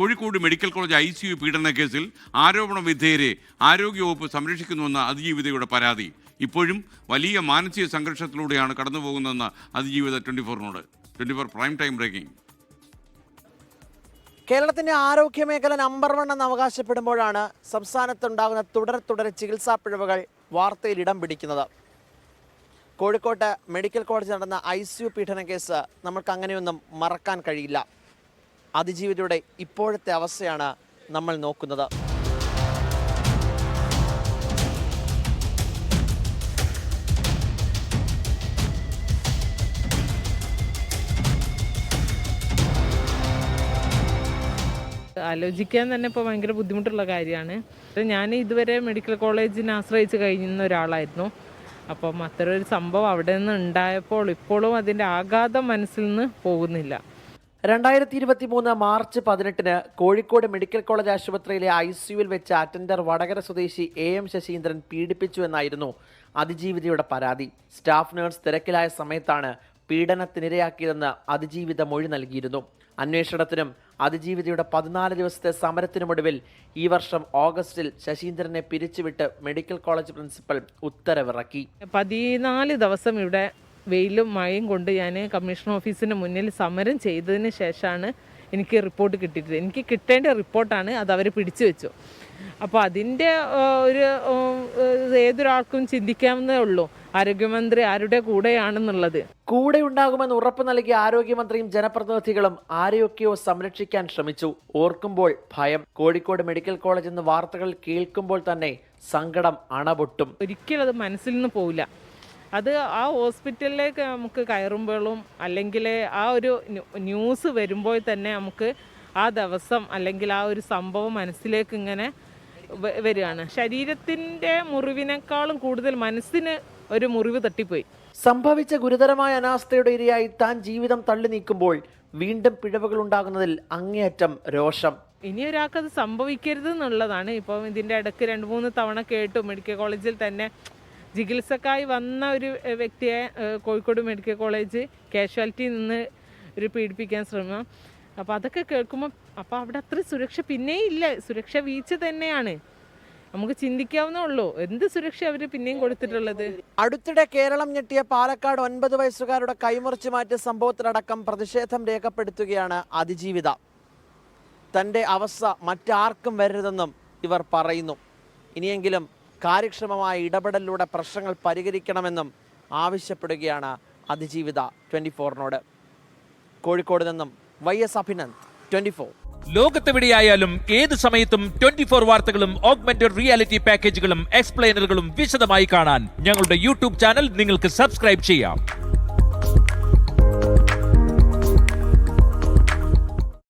Kozhikode medical college ICU പീഡന കേസിൽ ആരോപണ വിധേയരെ ആരോഗ്യവകുപ്പ് സംരക്ഷിക്കുന്നുവെന്ന അതിജീവിതയുടെ പരാതി. ഇപ്പോഴും വലിയ മാനസിക സംഘർഷത്തിലൂടെയാണ് കടന്നുപോകുന്നതെന്ന് അതിജീവിത 24 പ്രൈം ടൈം ബ്രേക്കിംഗ്. കേരളത്തിന്റെ ആരോഗ്യ മേഖല നമ്പർ 1 എന്ന് അവകാശപ്പെടുമ്പോഴാണ് സംസ്ഥാനത്തുണ്ടാകുന്ന തുടരെ ചികിത്സാ പിഴവുകൾ വാർത്തയിൽ ഇടം പിടിക്കുന്നത്. കോഴിക്കോട്ട് മെഡിക്കൽ കോളേജിൽ നടന്ന ICU പീഡന കേസ് നമ്മൾക്ക് അങ്ങനെയൊന്നും മറക്കാൻ കഴിയില്ല. അതിജീവിതയുടെ ഇപ്പോഴത്തെ അവസ്ഥയാണ് നമ്മൾ നോക്കുന്നത്. ആലോചിക്കാൻ തന്നെ ഇപ്പോൾ ഭയങ്കര ബുദ്ധിമുട്ടുള്ള കാര്യമാണ്. ഞാൻ ഇതുവരെ മെഡിക്കൽ കോളേജിനെ ആശ്രയിച്ച് കഴിയുന്ന ഒരാളായിരുന്നു. അപ്പം അത്തരമൊരു സംഭവം അവിടെ നിന്ന് ഉണ്ടായപ്പോൾ ഇപ്പോഴും അതിൻ്റെ ആഘാതം മനസ്സിൽ നിന്ന് പോകുന്നില്ല. 2023 മാർച്ച് 18 കോഴിക്കോട് മെഡിക്കൽ കോളേജ് ആശുപത്രിയിലെ ICUവിൽ വെച്ച് അറ്റൻഡർ വടകര സ്വദേശി AM ശശീന്ദ്രൻ പീഡിപ്പിച്ചു എന്നായിരുന്നു അതിജീവിതയുടെ പരാതി. സ്റ്റാഫ് നഴ്സ് തിരക്കിലായ സമയത്താണ് പീഡനത്തിനിരയാക്കിയതെന്ന് അതിജീവിത മൊഴി നൽകിയിരുന്നു. അന്വേഷണത്തിനും അതിജീവിതയുടെ 14 ദിവസത്തെ സമരത്തിനുമൊടുവിൽ ഈ വർഷം ഓഗസ്റ്റിൽ ശശീന്ദ്രനെ പിരിച്ചുവിട്ട് മെഡിക്കൽ കോളേജ് പ്രിൻസിപ്പൽ ഉത്തരവിറക്കി. 14 ദിവസം ഇവിടെ വെയിലും മഴയും കൊണ്ട് ഞാൻ കമ്മീഷൻ ഓഫീസിന് മുന്നിൽ സമരം ചെയ്തതിന് ശേഷമാണ് എനിക്ക് റിപ്പോർട്ട് കിട്ടിയിട്ടത്. എനിക്ക് കിട്ടേണ്ട റിപ്പോർട്ടാണ്, അത് അവർ പിടിച്ചു വെച്ചു. അപ്പോൾ അതിൻ്റെ ഒരു ഏതൊരാൾക്കും ചിന്തിക്കാവുന്നതേ ഉള്ളൂ, ആരോഗ്യമന്ത്രി ആരുടെ കൂടെയാണെന്നുള്ളത്. കൂടെ ഉണ്ടാകുമെന്ന് ഉറപ്പ് നൽകിയ ആരോഗ്യമന്ത്രിയും ജനപ്രതിനിധികളും ആരെയൊക്കെയോ സംരക്ഷിക്കാൻ ശ്രമിച്ചു. ഓർക്കുമ്പോൾ ഭയം. കോഴിക്കോട് മെഡിക്കൽ കോളേജ് എന്ന വാർത്തകൾ കേൾക്കുമ്പോൾ തന്നെ സങ്കടം അണപൊട്ടും. ഒരിക്കലും അത് മനസ്സിൽ നിന്ന് പോവില്ല. അത് ആ ഹോസ്പിറ്റലിലേക്ക് നമുക്ക് കയറുമ്പോഴും അല്ലെങ്കിൽ ആ ഒരു ന്യൂസ് വരുമ്പോൾ തന്നെ നമുക്ക് ആ ദിവസം അല്ലെങ്കിൽ ആ ഒരു സംഭവം മനസ്സിലേക്ക് ഇങ്ങനെ വരികയാണ്. ശരീരത്തിൻ്റെ മുറിവിനേക്കാളും കൂടുതൽ മനസ്സിന് ഒരു മുറിവ് തട്ടിപ്പോയി. സംഭവിച്ച ഗുരുതരമായ അനാസ്ഥയുടെ ഇരയായി താൻ ജീവിതം തള്ളി നീക്കുമ്പോൾ വീണ്ടും പിഴവുകൾ ഉണ്ടാകുന്നതിൽ അങ്ങേയറ്റം രോഷം. ഇനി ഒരാൾക്കത് സംഭവിക്കരുത് എന്നുള്ളതാണ്. ഇപ്പം ഇതിൻ്റെ ഇടയ്ക്ക് 2-3 തവണ കേട്ടു മെഡിക്കൽ കോളേജിൽ തന്നെ ചികിത്സക്കായി വന്ന ഒരു വ്യക്തിയെ കോഴിക്കോട് മെഡിക്കൽ കോളേജ് കാഷ്വാലിറ്റിയിൽ നിന്ന് ഒരു പീഡിപ്പിക്കാൻ ശ്രമം. അപ്പോൾ അതൊക്കെ കേൾക്കുമ്പോൾ അപ്പോൾ അവിടെ അത്ര സുരക്ഷ പിന്നെയും ഇല്ല. സുരക്ഷ വീഴ്ച തന്നെയാണ്. നമുക്ക് ചിന്തിക്കാവുന്നേ ഉള്ളൂ എന്ത് സുരക്ഷ അവർ പിന്നെയും കൊടുത്തിട്ടുള്ളത്. അടുത്തിടെ കേരളം ഞെട്ടിയ പാലക്കാട് 9 വയസ്സുകാരുടെ കൈമുറിച്ച് മാറ്റിയ സംഭവത്തിലടക്കം പ്രതിഷേധം രേഖപ്പെടുത്തുകയാണ് അതിജീവിത. തൻ്റെ അവസ്ഥ മറ്റാർക്കും വരരുതെന്നും ഇവർ പറയുന്നു. ഇനിയെങ്കിലും കാര്യക്ഷമമായ ഇടപെടലിലൂടെ പ്രശ്നങ്ങൾ പരിഹരിക്കണമെന്നും ആവശ്യപ്പെടുകയാണ് അതിജീവിത 24നോട്. കോഴിക്കോട് നിന്നും YS അഭിനന്ദ്, 24. ലോകത്തെവിടെയായാലും ഏത് സമയത്തും 24 വാർത്തകളും ഓഗ്മെന്റഡ് റിയാലിറ്റി പാക്കേജുകളും എക്സ്പ്ലെയിനറുകളും വിശദമായി കാണാൻ ഞങ്ങളുടെ YouTube ചാനൽ നിങ്ങൾക്ക് സബ്സ്ക്രൈബ് ചെയ്യാം.